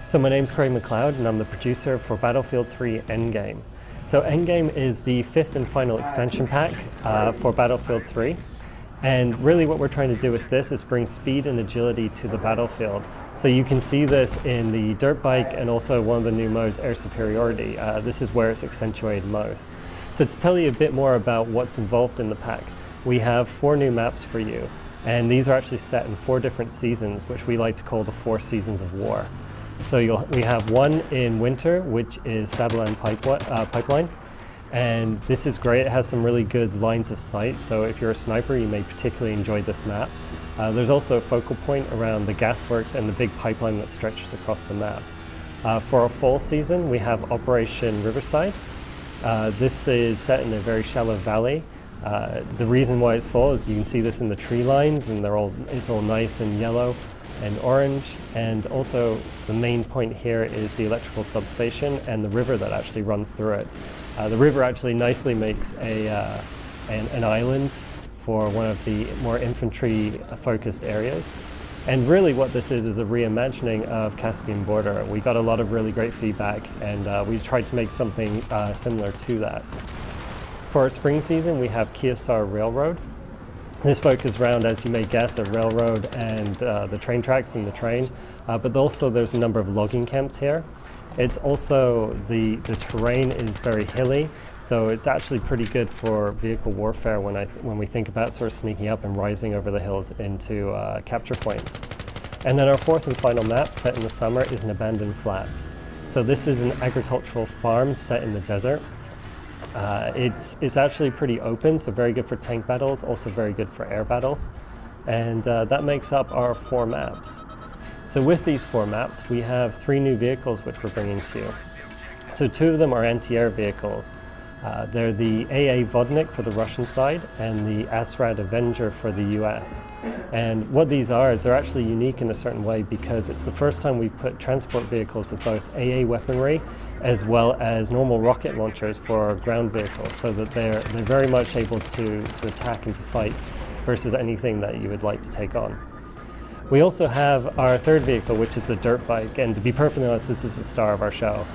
So my name's Craig McLeod and I'm the producer for Battlefield 3 Endgame. So Endgame is the fifth and final expansion pack for Battlefield 3. And really what we're trying to do with this is bring speed and agility to the battlefield. So you can see this in the dirt bike and also one of the new modes, air superiority. This is where it's accentuated most. So to tell you a bit more about what's involved in the pack, we have 4 new maps for you. And these are actually set in 4 different seasons, which we like to call the 4 seasons of war. So we have one in winter, which is Sabalan Pipeline. And this is great. It has some really good lines of sight. So if you're a sniper, you may particularly enjoy this map. There's also a focal point around the gasworks and the big pipeline that stretches across the map. For our fall season, we have Operation Riverside. This is set in a very shallow valley. The reason why it's fall is you can see this in the tree lines, and it's all nice and yellow and orange. And also the main point here is the electrical substation and the river that actually runs through it. The river actually nicely makes an island for one of the more infantry focused areas. And really what this is a reimagining of Caspian Border. We got a lot of really great feedback, and we tried to make something similar to that. For our spring season, we have Keosar Railroad. This focuses around, as you may guess, a railroad and the train tracks and the train, but also there's a number of logging camps here. It's also, the terrain is very hilly, so it's actually pretty good for vehicle warfare when we think about sort of sneaking up and rising over the hills into capture points. And then our 4th and final map, set in the summer, is an abandoned flats. So this is an agricultural farm set in the desert. It's actually pretty open, so very good for tank battles, also very good for air battles. And that makes up our 4 maps. So with these 4 maps, we have 3 new vehicles which we're bringing to you. So 2 of them are anti-air vehicles. They're the AA Vodnik for the Russian side and the Asrad Avenger for the US. And what these are is they're actually unique in a certain way because it's the first time we put transport vehicles with both AA weaponry as well as normal rocket launchers for ground vehicles, so that they're very much able to attack and to fight versus anything that you would like to take on. We also have our 3rd vehicle, which is the dirt bike, and to be perfectly honest, this is the star of our show.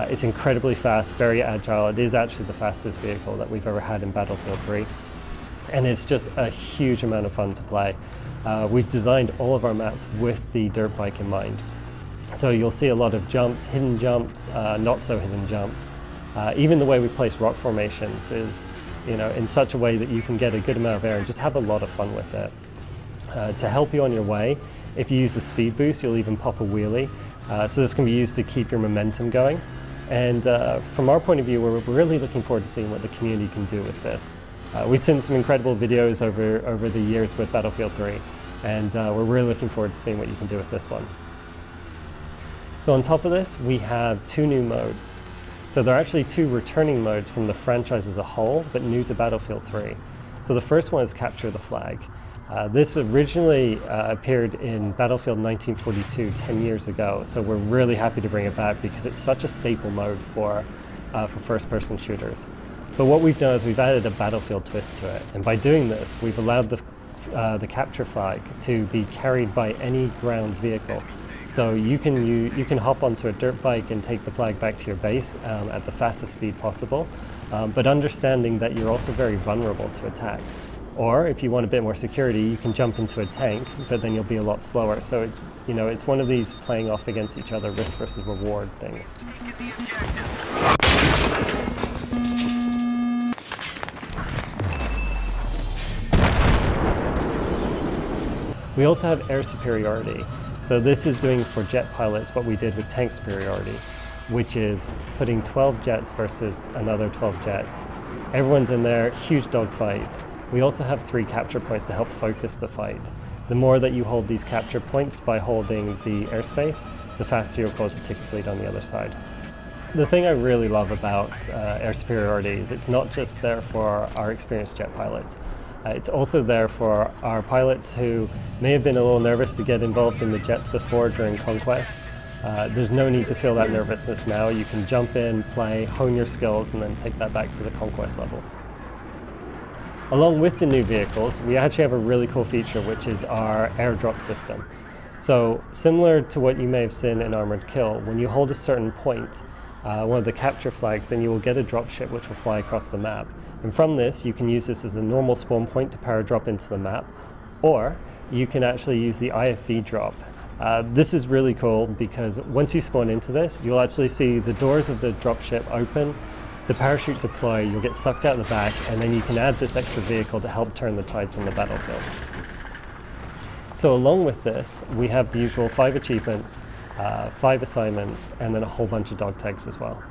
It's incredibly fast, very agile. It is actually the fastest vehicle that we've ever had in Battlefield 3. And it's just a huge amount of fun to play. We've designed all of our maps with the dirt bike in mind. So you'll see a lot of jumps, hidden jumps, not so hidden jumps. Even the way we place rock formations is, in such a way that you can get a good amount of air and just have a lot of fun with it. To help you on your way, if you use the speed boost, you'll even pop a wheelie. So this can be used to keep your momentum going. And from our point of view, we're really looking forward to seeing what the community can do with this. We've seen some incredible videos over the years with Battlefield 3, and we're really looking forward to seeing what you can do with this one. So on top of this, we have 2 new modes. So they're actually 2 returning modes from the franchise as a whole, but new to Battlefield 3. So the first one is Capture the Flag. This originally appeared in Battlefield 1942 10 years ago, so we're really happy to bring it back because it's such a staple mode for first-person shooters. But what we've done is we've added a battlefield twist to it, and by doing this, we've allowed the capture flag to be carried by any ground vehicle. So you can hop onto a dirt bike and take the flag back to your base at the fastest speed possible, but understanding that you're also very vulnerable to attacks. Or if you want a bit more security, you can jump into a tank, but then you'll be a lot slower. So it's one of these playing off against each other, risk versus reward things. We also have air superiority. So this is doing for jet pilots what we did with tank superiority, which is putting 12 jets versus another 12 jets. Everyone's in there, huge dogfights. We also have 3 capture points to help focus the fight. The more that you hold these capture points by holding the airspace, the faster you'll close the ticket fleet on the other side. The thing I really love about air superiority is it's not just there for our experienced jet pilots. It's also there for our pilots who may have been a little nervous to get involved in the jets before during Conquest. There's no need to feel that nervousness now. You can jump in, play, hone your skills, and then take that back to the Conquest levels. Along with the new vehicles, we actually have a really cool feature, which is our airdrop system. So similar to what you may have seen in Armored Kill, when you hold a certain point, one of the capture flags, then you will get a dropship which will fly across the map. And from this, you can use this as a normal spawn point to paradrop into the map, or you can actually use the IFV drop. This is really cool because once you spawn into this, you'll actually see the doors of the dropship open, the parachute deploy, you'll get sucked out the back, and then you can add this extra vehicle to help turn the tides on the battlefield. So along with this, we have the usual 5 achievements, 5 assignments, and then a whole bunch of dog tags as well.